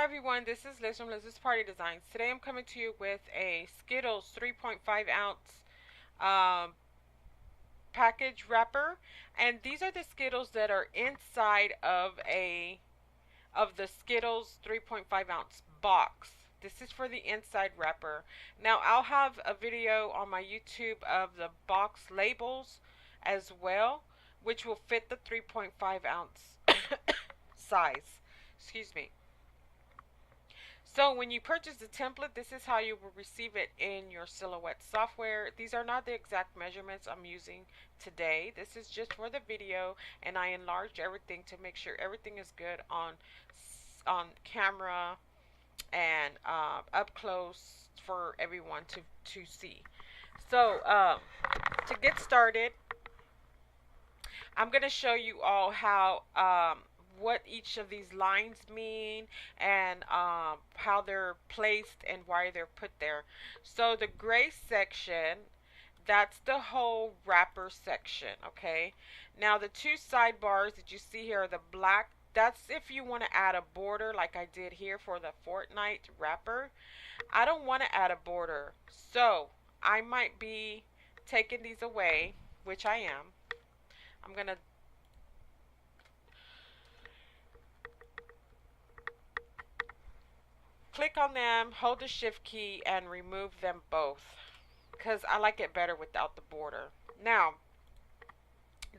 everyone, this is Liz from Liz's Party Designs. Today I'm coming to you with a Skittles 3.5 ounce package wrapper, and these are the Skittles that are inside of the Skittles 3.5 ounce box. This is for the inside wrapper. Now I'll have a video on my YouTube of the box labels as well, which will fit the 3.5 ounce size. Excuse me. So when you purchase the template, this is how you will receive it in your Silhouette software. These are not the exact measurements I'm using today. This is just for the video, and I enlarged everything to make sure everything is good on camera and up close for everyone to see. So to get started, I'm going to show you all how what each of these lines mean and how they're placed and why they're put there. So the gray section, that's the whole wrapper section, okay? Now the two sidebars that you see here are the black. That's if you want to add a border like I did here for the Fortnite wrapper. I don't want to add a border, so I might be taking these away, which I am. I'm going to click on them, hold the shift key, and remove them both because I like it better without the border. Now,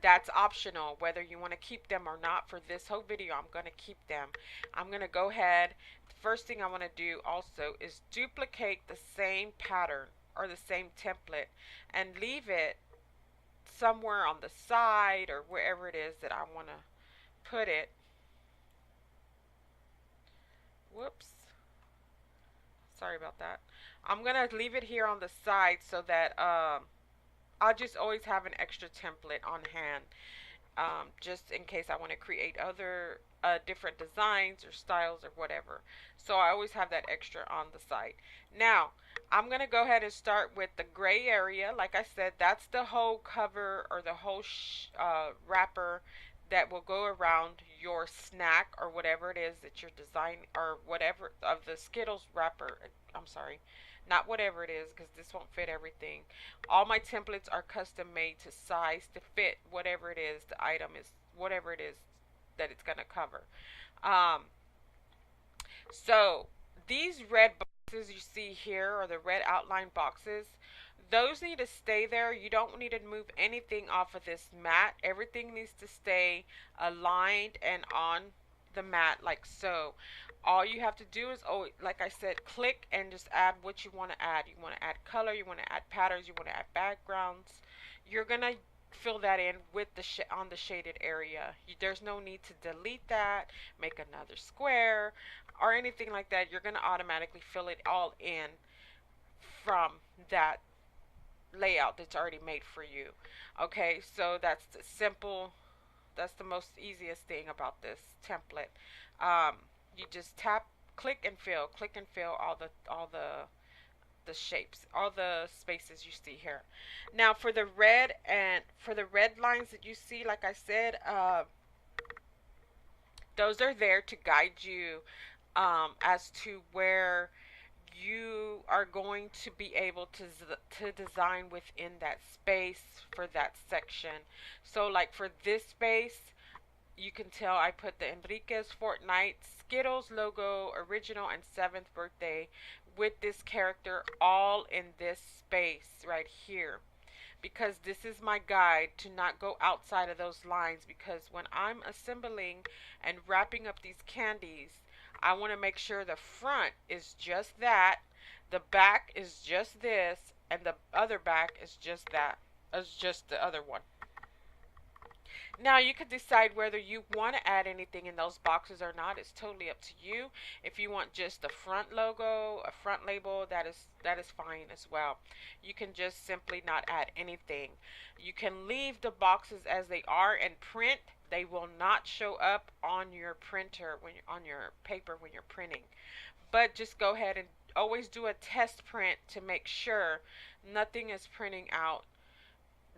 that's optional whether you want to keep them or not. For this whole video, I'm going to keep them. I'm going to go ahead. The first thing I want to do also is duplicate the same pattern or the same template and leave it somewhere on the side or wherever it is that I want to put it. Whoops. Sorry about that. I'm going to leave it here on the side so that I'll just always have an extra template on hand, just in case I want to create other different designs or styles or whatever. So I always have that extra on the side. Now, I'm going to go ahead and start with the gray area. Like I said, that's the whole cover or the whole wrapper that will go around your snack or whatever it is that you're designing, or whatever of the Skittles wrapper. I'm sorry, not whatever it is, because this won't fit everything. All my templates are custom made to size to fit whatever it is the item is, whatever it is that it's going to cover. So these red boxes you see here, or the red outline boxes, those need to stay there. You don't need to move anything off of this mat. Everything needs to stay aligned and on the mat like so. All you have to do is, like I said, click and just add what you want to add. You want to add color, you want to add patterns, you want to add backgrounds. You're going to fill that in with the on the shaded area. There's no need to delete that, make another square or anything like that. You're going to automatically fill it all in from that layout that's already made for you. Okay, so that's the simple, that's the most easiest thing about this template. You just tap, click and fill all the shapes, all the spaces you see here. Now for the red lines that you see, like I said, those are there to guide you as to where you are going to be able to design within that space for that section. So like for this space, you can tell I put the Enriquez Fortnite Skittles logo, original and 7th birthday, with this character all in this space right here, because this is my guide to not go outside of those lines. Because when I'm assembling and wrapping up these candies, I want to make sure the front is just that, the back is just this, and the other back is just that, as just the other one. Now you could decide whether you want to add anything in those boxes or not. It's totally up to you. If you want just the front logo, a front label, that is fine as well. You can just simply not add anything. You can leave the boxes as they are and print. They will not show up on your printer when you're on your paper when you're printing. But just go ahead and always do a test print to make sure nothing is printing out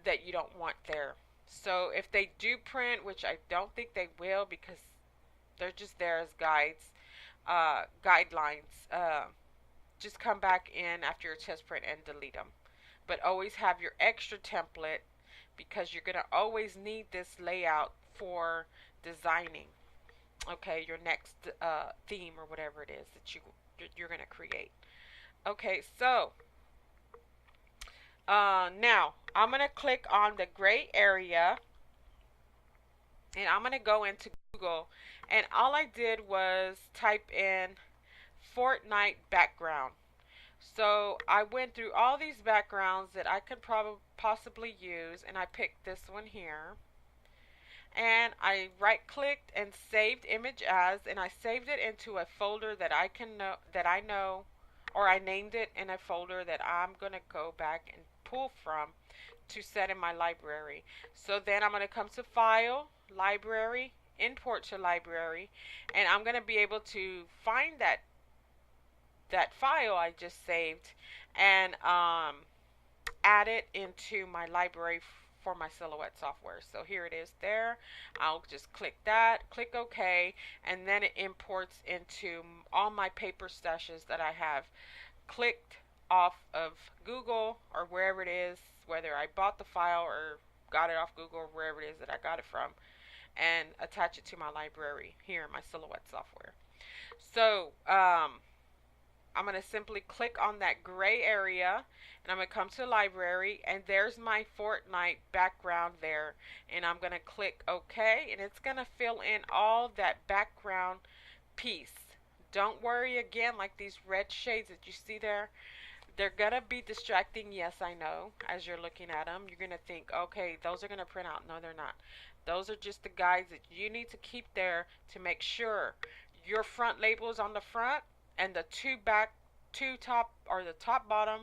that you don't want there. So if they do print, which I don't think they will because they're just there as guides, guidelines. Just come back in after your test print and delete them. But always have your extra template because you're going to always need this layout for designing, okay, your next theme or whatever it is that you're going to create. Okay, so now I'm going to click on the gray area and I'm going to go into Google, and all I did was type in Fortnite Background. So I went through all these backgrounds that I could possibly use, and I picked this one here. And I right clicked and saved image as, and I saved it into a folder that I know, or I named it in a folder that I'm going to go back and pull from to set in my library. So then I'm going to come to File, Library, Import to Library, and I'm going to be able to find that file I just saved and add it into my library for my Silhouette software. So here it is there. I'll just click that, click OK, and then it imports into all my paper stashes that I have clicked off of Google or wherever it is, whether I bought the file or got it off Google or wherever it is that I got it from, and attach it to my library here in my Silhouette software. So I'm going to simply click on that gray area, and I'm going to come to library, and there's my Fortnite background there, and I'm going to click OK, and it's going to fill in all that background piece. Don't worry, again, like these red shades that you see there, they're going to be distracting. Yes, I know. As you're looking at them, you're going to think, okay, those are going to print out. No, they're not. Those are just the guides that you need to keep there to make sure your front label is on the front and the two top, or the top bottom,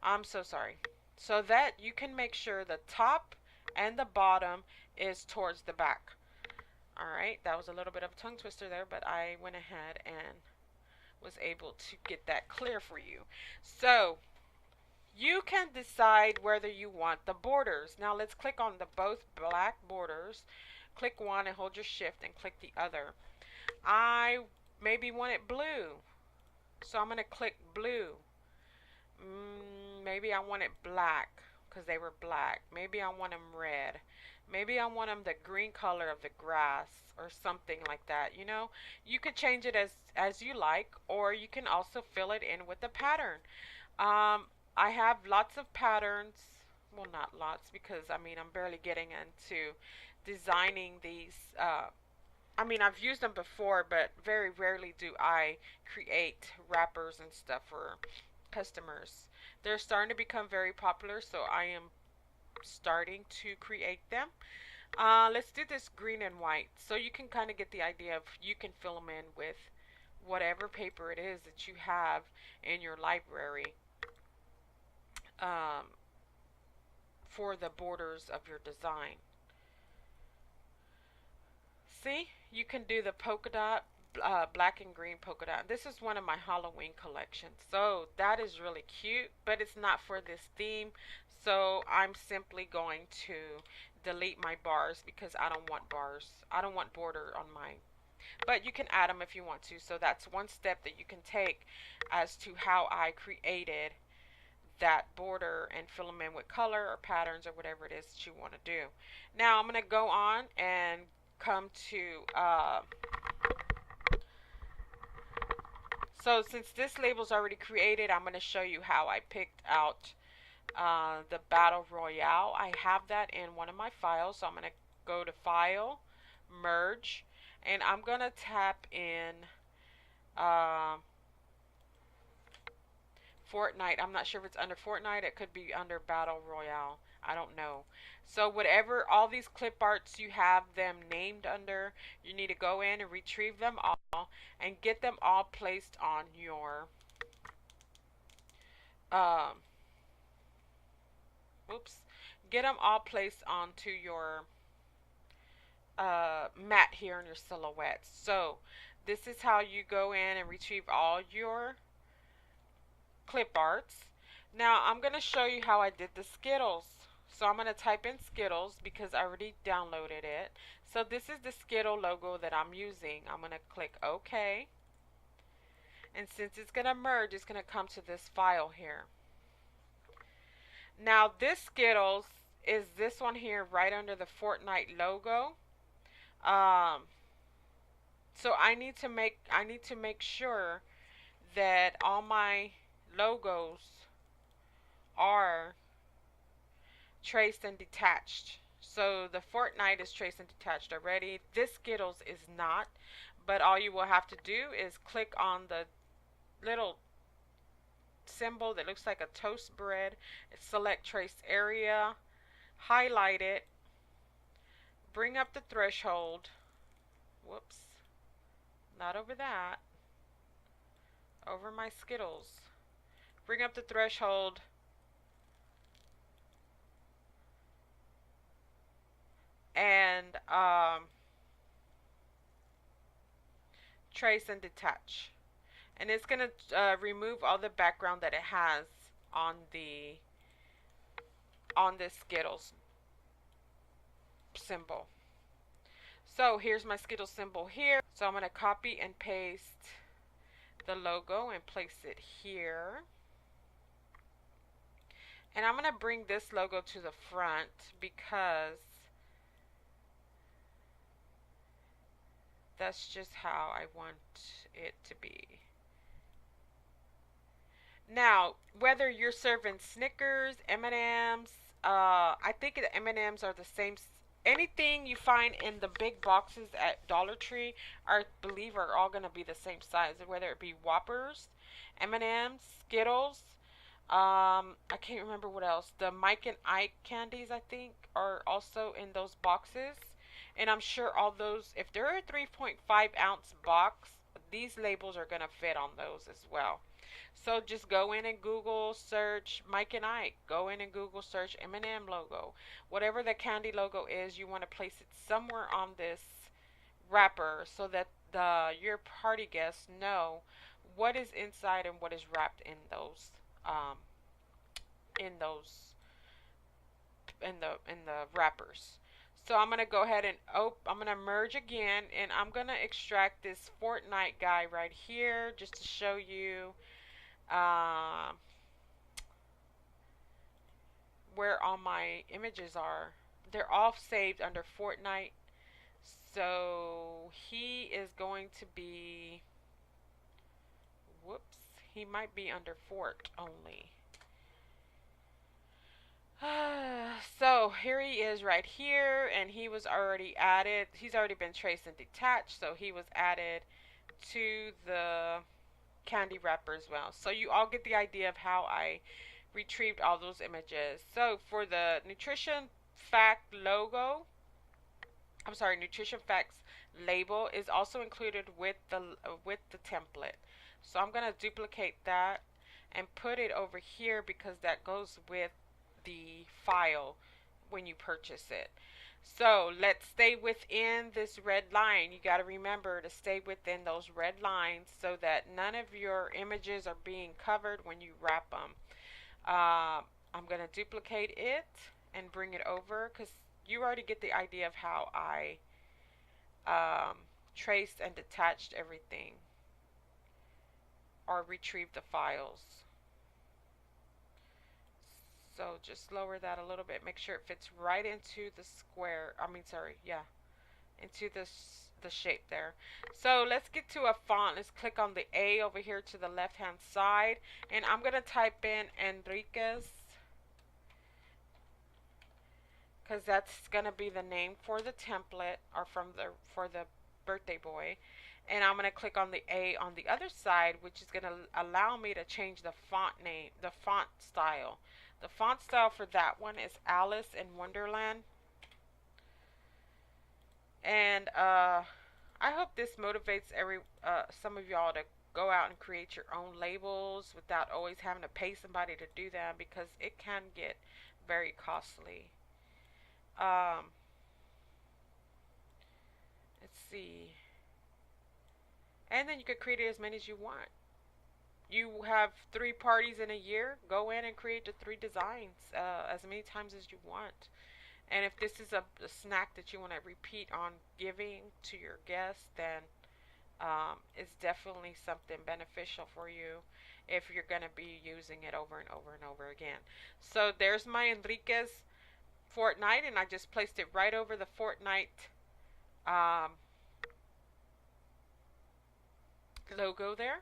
I'm so sorry, so that you can make sure the top and the bottom is towards the back. Alright, that was a little bit of a tongue twister there, but I went ahead and was able to get that clear for you. So you can decide whether you want the borders. Now let's click on the both black borders. Click one and hold your shift and click the other. I maybe want it blue, so I'm going to click blue. Maybe I want it black because they were black. Maybe I want them red. Maybe I want them the green color of the grass or something like that. You know, you could change it as you like, or you can also fill it in with the pattern. I have lots of patterns. Well, not lots, because I mean I'm barely getting into designing these. I mean, I've used them before, but very rarely do I create wrappers and stuff for customers. They're starting to become very popular, so I am starting to create them. Let's do this green and white, so you can kind of get the idea of, you can fill them in with whatever paper it is that you have in your library for the borders of your design. See, you can do the polka dot, black and green polka dot. This is one of my Halloween collections, so that is really cute, but it's not for this theme, so I'm simply going to delete my bars because I don't want bars. I don't want border on mine, but you can add them if you want to. So that's one step that you can take as to how I created that border and fill them in with color or patterns or whatever it is that you want to do. Now I'm going to go on and come to so since this label is already created, I'm going to show you how I picked out the Battle Royale. I have that in one of my files, so I'm going to go to File, Merge, and I'm going to tap in Fortnite. I'm not sure if it's under Fortnite. It could be under Battle Royale. I don't know. So whatever, all these clip arts you have them named under, you need to go in and retrieve them all and get them all placed on your get them all placed onto your mat here in your silhouettes. So this is how you go in and retrieve all your clip arts. Now I'm going to show you how I did the Skittles. So I'm going to type in Skittles because I already downloaded it. So this is the Skittle logo that I'm using. I'm going to click OK. And since it's going to merge, it's going to come to this file here. Now this Skittles is this one here right under the Fortnite logo. Um, so I need to make sure that all my logos are traced and detached. So the Fortnite is traced and detached already. This Skittles is not, but all you will have to do is click on the little symbol that looks like a toast bread, select trace area, highlight it, bring up the threshold. Whoops, not over that, over my Skittles. Bring up the threshold and trace and detach. And it's going to remove all the background that it has on this Skittles symbol. So here's my Skittles symbol here. So I'm going to copy and paste the logo and place it here. And I'm going to bring this logo to the front because that's just how I want it to be. Now, whether you're serving Snickers, M&Ms, I think the M&Ms are the same. Anything you find in the big boxes at Dollar Tree, I believe are all going to be the same size. Whether it be Whoppers, M&Ms, Skittles, I can't remember what else. The Mike and Ike candies, I think, are also in those boxes. And I'm sure all those, if they're a 3.5 ounce box, these labels are going to fit on those as well. So just go in and Google search Mike and Ike. Go in and Google search M&M logo. Whatever the candy logo is, you want to place it somewhere on this wrapper so that your party guests know what is inside and what is wrapped in those um, in those in the wrappers. So I'm gonna go ahead and I'm gonna merge again, and I'm gonna extract this Fortnite guy right here just to show you where all my images are. They're all saved under Fortnite. So he is going to be, whoops, he might be under Fort only. So here he is right here, and he was already added. He's already been traced and detached, so he was added to the candy wrapper as well. So you all get the idea of how I retrieved all those images. So for the nutrition fact logo, I'm sorry, nutrition facts label is also included with the template. So I'm going to duplicate that and put it over here because that goes with the file when you purchase it. So let's stay within this red line. You got to remember to stay within those red lines so that none of your images are being covered when you wrap them. I'm going to duplicate it and bring it over because you already get the idea of how I traced and detached everything or retrieved the files. So just lower that a little bit. Make sure it fits right into the square. Into the shape there. So let's get to a font. Let's click on the A over here to the left hand side, and I'm gonna type in Enriquez because that's gonna be the name for the template or for the birthday boy. And I'm gonna click on the A on the other side, which is gonna allow me to change the font name, the font style. The font style for that one is Alice in Wonderland. And I hope this motivates some of y'all to go out and create your own labels without always having to pay somebody to do that because it can get very costly. Let's see. And then you could create as many as you want. You have 3 parties in a year, go in and create the 3 designs as many times as you want. And if this is a snack that you want to repeat on giving to your guests, then It's definitely something beneficial for you if you're going to be using it over and over and over again. So there's my Enriquez Fortnite, and I just placed it right over the Fortnite um, logo there.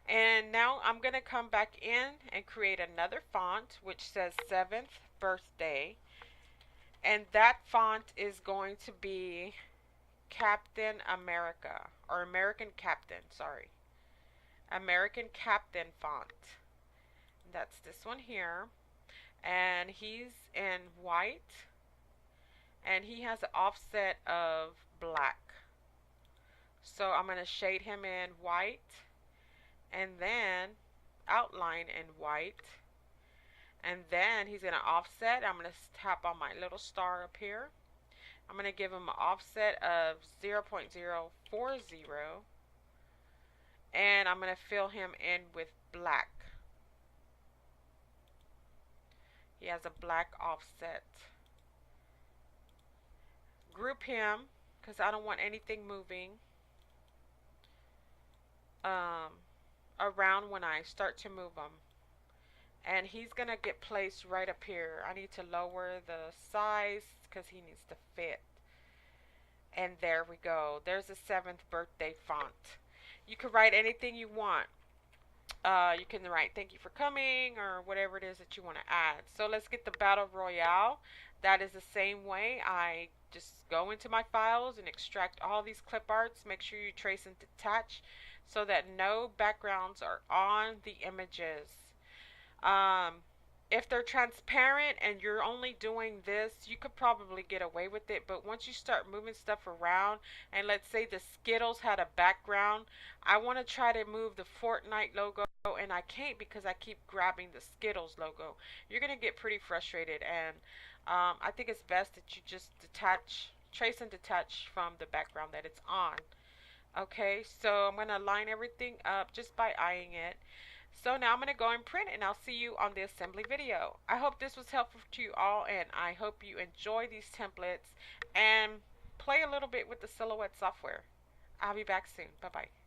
And now I'm going to come back in and create another font which says 7th birthday. And that font is going to be Captain America, or American Captain, sorry. American Captain font. That's this one here. And he's in white. And he has an offset of black. So I'm going to shade him in white. And then outline in white. And then he's going to offset. I'm going to tap on my little star up here. I'm going to give him an offset of 0.040. And I'm going to fill him in with black. He has a black offset. Group him, because I don't want anything moving around when I start to move him. And he's going to get placed right up here. I need to lower the size because he needs to fit. And there we go. There's the 7th birthday font. You can write anything you want. You can write thank you for coming or whatever it is that you want to add. So let's get the Battle Royale. That is the same way. I just go into my files and extract all these clip arts. Make sure you trace and detach so that no backgrounds are on the images. If they're transparent and you're only doing this, you could probably get away with it. But once you start moving stuff around, and let's say the Skittles had a background, I want to try to move the Fortnite logo, and I can't because I keep grabbing the Skittles logo. You're going to get pretty frustrated, and I think it's best that you just trace and detach from the background that it's on. Okay, so I'm going to line everything up just by eyeing it. So now I'm going to go and print, and I'll see you on the assembly video. I hope this was helpful to you all, and I hope you enjoy these templates and play a little bit with the Silhouette software. I'll be back soon. Bye-bye.